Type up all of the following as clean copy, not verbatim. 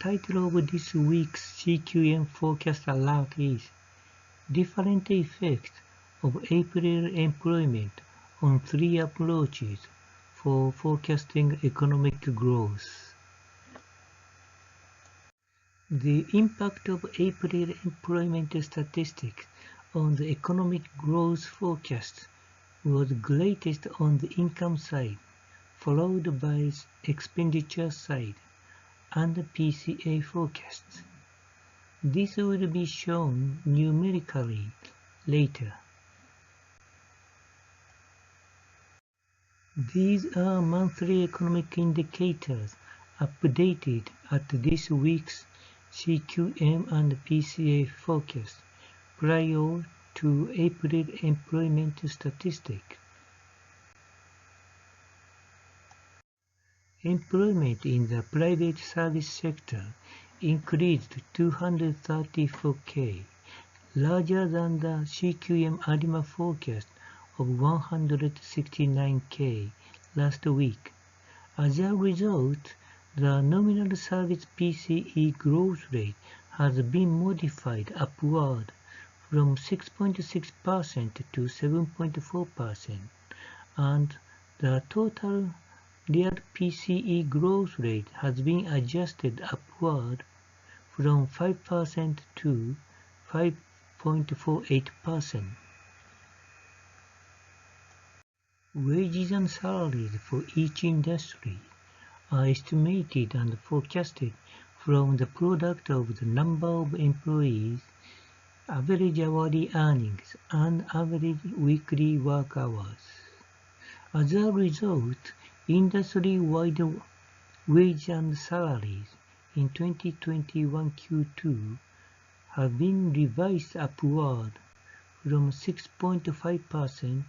title of this week's CQM forecast alert is Different Effects of April Employment on 3 Approaches for Forecasting Economic Growth. The impact of April employment statistics on the economic growth forecast was greatest on the income side, followed by expenditure side and PCA forecasts. This will be shown numerically later. These are monthly economic indicators updated at this week's CQM and PCA forecast prior to April employment statistics. Employment in the private service sector increased 234K, larger than the CQM ADIMA forecast of 169K last week. As a result, the nominal service PCE growth rate has been modified upward from 6.6% to 7.4%, and the total real PCE growth rate has been adjusted upward from 5% to 5.48%. Wages and salaries for each industry are estimated and forecasted from the product of the number of employees, average hourly earnings, and average weekly work hours. As a result, industry-wide wage and salaries in 2021 Q2 have been revised upward from 6.5%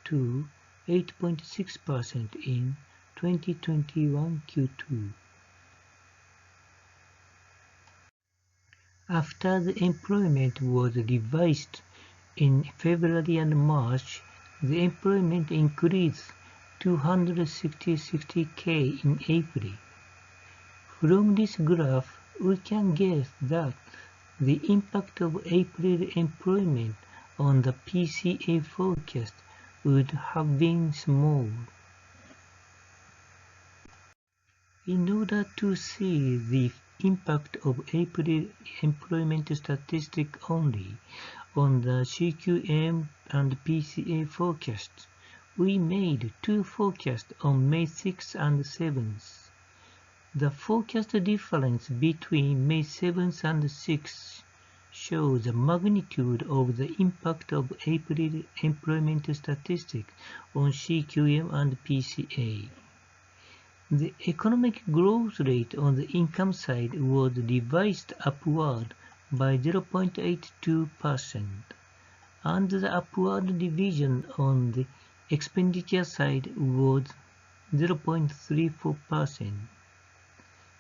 to 8.6% in 2021 Q2. After the employment was revised in February and March, the employment increased 260K in April. From this graph, we can guess that the impact of April employment on the PCA forecast would have been small. In order to see the impact of April employment statistics only on the CQM and PCA forecasts, we made 2 forecasts on May 6th and 7th. The forecast difference between May 7th and 6th shows the magnitude of the impact of April employment statistics on CQM and PCA. The economic growth rate on the income side was revised upward by 0.82%, and the upward revision on the expenditure side was 0.34%.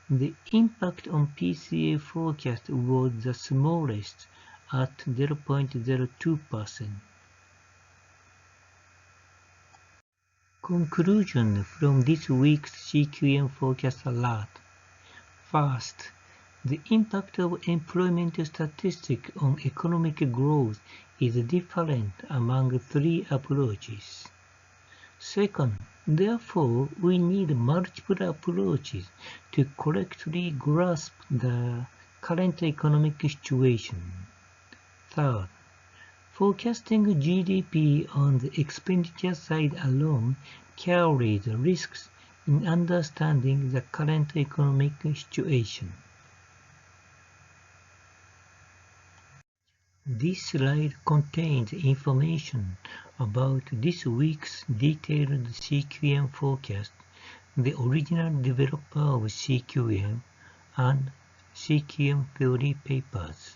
The impact on PCA forecast was the smallest at 0.02%. Conclusion from this week's CQM forecast alert. First, the impact of employment statistics on economic growth is different among 3 approaches. Second, therefore, we need multiple approaches to correctly grasp the current economic situation. Third, forecasting GDP on the expenditure side alone carries risks in understanding the current economic situation. This slide contains information about this week's detailed CQM forecast, the original developer of CQM, and CQM theory papers.